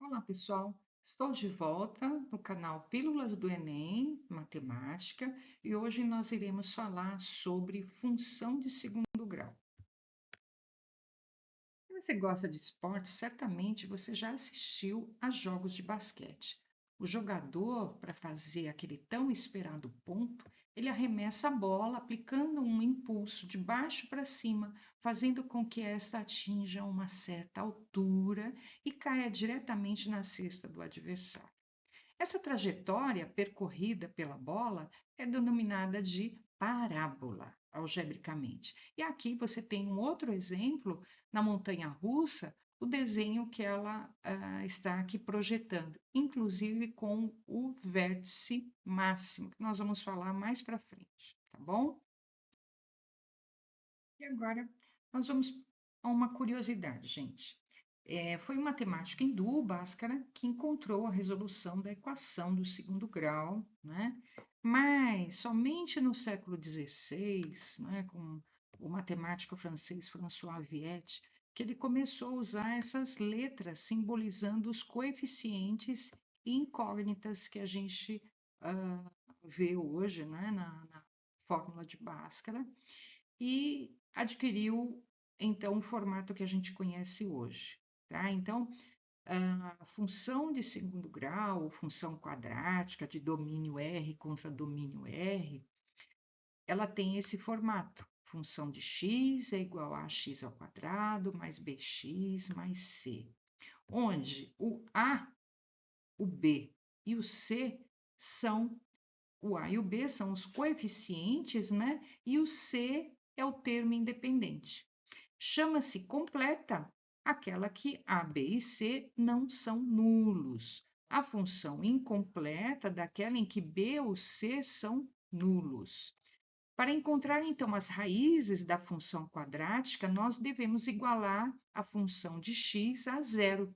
Olá, pessoal. Estou de volta no canal Pílulas do Enem, Matemática, e hoje nós iremos falar sobre função de segundo grau. Se você gosta de esporte, certamente você já assistiu a jogos de basquete. O jogador, para fazer aquele tão esperado ponto, ele arremessa a bola aplicando um impulso de baixo para cima, fazendo com que esta atinja uma certa altura e caia diretamente na cesta do adversário. Essa trajetória percorrida pela bola é denominada de parábola, algebricamente. E aqui você tem um outro exemplo na montanha russa, o desenho que ela está aqui projetando, inclusive com o vértice máximo, que nós vamos falar mais para frente, tá bom? E agora nós vamos a uma curiosidade, gente. Foi o matemático hindu Bhaskara que encontrou a resolução da equação do segundo grau, né? Mas somente no século XVI, né, com o matemático francês François Viette, que ele começou a usar essas letras simbolizando os coeficientes e incógnitas que a gente vê hoje, né, na fórmula de Bhaskara e adquiriu então o formato que a gente conhece hoje, tá? Então, a função de segundo grau, função quadrática de domínio R contra domínio R, ela tem esse formato. Função de x é igual a x ao quadrado mais bx mais c, onde o a, o b e o c são o A e o B são os coeficientes, né? E o C é o termo independente. Chama-se completa aquela que A, B e C não são nulos. A função incompleta daquela em que B ou C são nulos. Para encontrar, então, as raízes da função quadrática, nós devemos igualar a função de x a zero.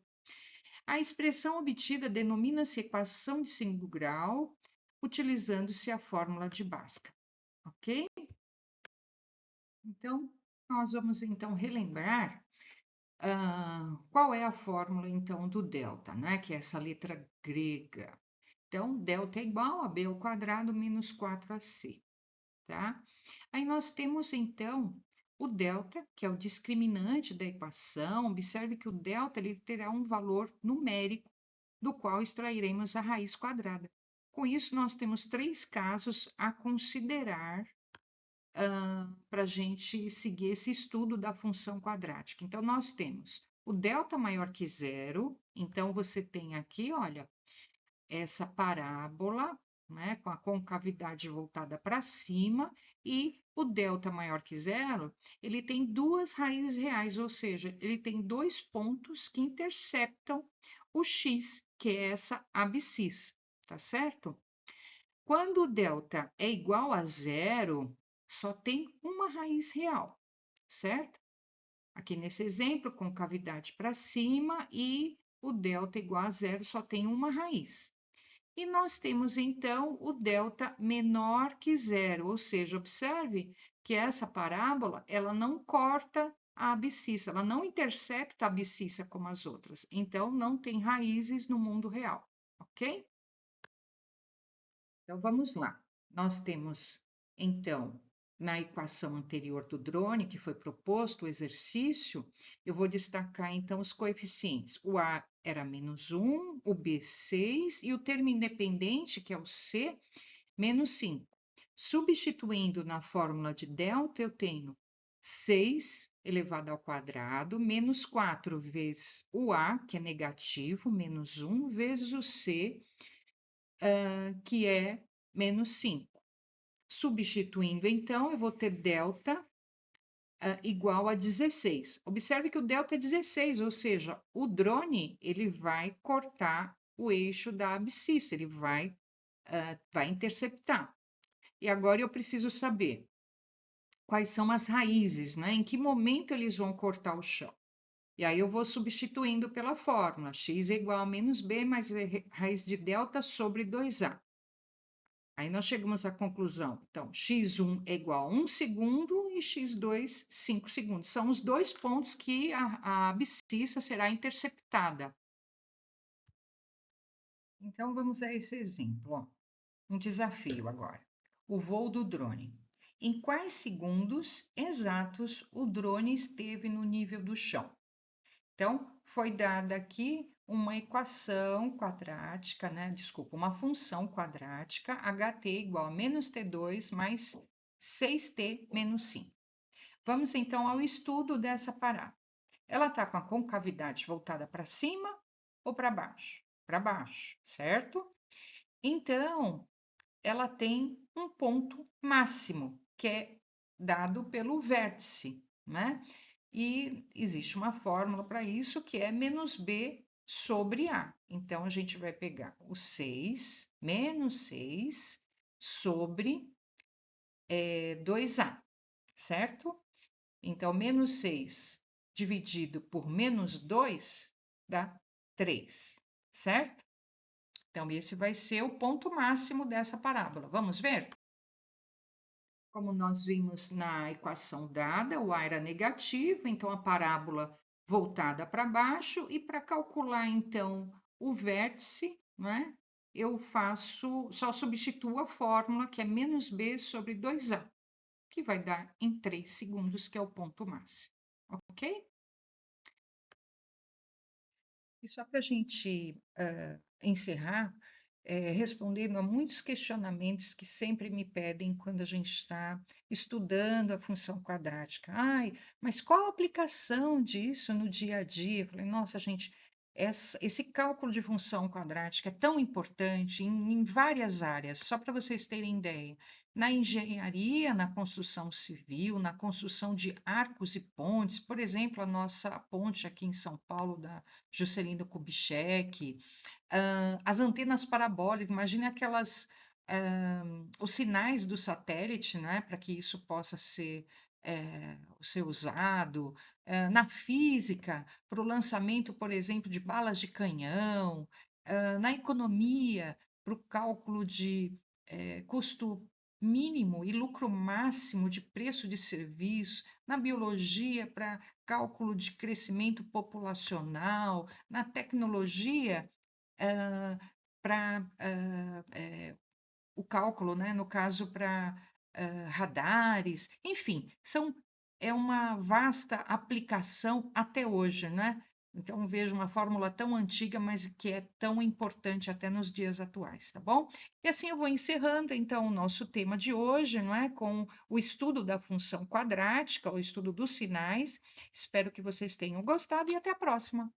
A expressão obtida denomina-se equação de segundo grau, utilizando-se a fórmula de Bhaskara, ok? Então, nós vamos então relembrar qual é a fórmula então do delta, né? Que é essa letra grega. Então, delta é igual a b ao quadrado menos 4ac, tá? Aí nós temos então o delta, que é o discriminante da equação. Observe que o delta ele terá um valor numérico do qual extrairemos a raiz quadrada. Com isso, nós temos três casos a considerar para a gente seguir esse estudo da função quadrática. Então, nós temos o delta maior que zero, então você tem aqui, olha, essa parábola, né, com a concavidade voltada para cima, e o delta maior que zero, ele tem duas raízes reais, ou seja, ele tem dois pontos que interceptam o x, que é essa abscissa, tá certo? Quando o delta é igual a zero, só tem uma raiz real, certo? Aqui nesse exemplo, concavidade para cima e o delta igual a zero só tem uma raiz. E nós temos então o delta menor que zero, ou seja, observe que essa parábola ela não corta a abscissa, ela não intercepta a abscissa como as outras, então não tem raízes no mundo real, ok? Então vamos lá. Nós temos então na equação anterior do drone, que foi proposto o exercício, eu vou destacar então os coeficientes. O A era -1, o B 6 e o termo independente, que é o C, -5. Substituindo na fórmula de delta, eu tenho 6 elevado ao quadrado, menos 4 vezes o A, que é negativo, -1, vezes o C, que é -5. Substituindo, então, eu vou ter delta igual a 16. Observe que o delta é 16, ou seja, o drone ele vai cortar o eixo da abscissa, ele vai interceptar. E agora eu preciso saber quais são as raízes, né? Em que momento eles vão cortar o chão. E aí eu vou substituindo pela fórmula, x é igual a menos b mais raiz de delta sobre 2a. Aí nós chegamos à conclusão. Então, x1 é igual a 1 segundo e x2, 5 segundos. São os dois pontos que a abscissa será interceptada. Então, vamos a esse exemplo, ó. Um desafio agora. O voo do drone. Em quais segundos exatos o drone esteve no nível do chão? Então, foi dada aqui uma equação quadrática, né? Desculpa, uma função quadrática, ht igual a menos t2 mais 6t menos 5. Vamos então ao estudo dessa parábola. Ela está com a concavidade voltada para cima ou para baixo? Para baixo, certo? Então, ela tem um ponto máximo, que é dado pelo vértice, né? E existe uma fórmula para isso que é menos b sobre a. Então, a gente vai pegar o 6, menos 6 sobre 2a, certo? Então, menos 6 dividido por menos 2 dá 3, certo? Então, esse vai ser o ponto máximo dessa parábola. Vamos ver? Como nós vimos na equação dada, o A era negativo, então a parábola voltada para baixo, e para calcular então o vértice, né, eu só substituo a fórmula que é menos b sobre 2a, que vai dar em 3 segundos, que é o ponto máximo, ok? E só para a gente encerrar, respondendo a muitos questionamentos que sempre me pedem quando a gente está estudando a função quadrática. Ai, mas qual a aplicação disso no dia a dia? Eu falei, nossa, gente, esse cálculo de função quadrática é tão importante em várias áreas, só para vocês terem ideia. Na engenharia, na construção civil, na construção de arcos e pontes, por exemplo, a nossa ponte aqui em São Paulo, da Juscelino Kubitschek, as antenas parabólicas, imagine os sinais do satélite, né, para que isso possa ser usado, na física, para o lançamento, por exemplo, de balas de canhão, na economia, para o cálculo de custo mínimo e lucro máximo de preço de serviço, na biologia, para cálculo de crescimento populacional, na tecnologia, para o cálculo, né? No caso, para radares, enfim, é uma vasta aplicação até hoje, né? Então, vejo uma fórmula tão antiga, mas que é tão importante até nos dias atuais, tá bom? E assim eu vou encerrando, então, o nosso tema de hoje, não é? Com o estudo da função quadrática, o estudo dos sinais. Espero que vocês tenham gostado e até a próxima!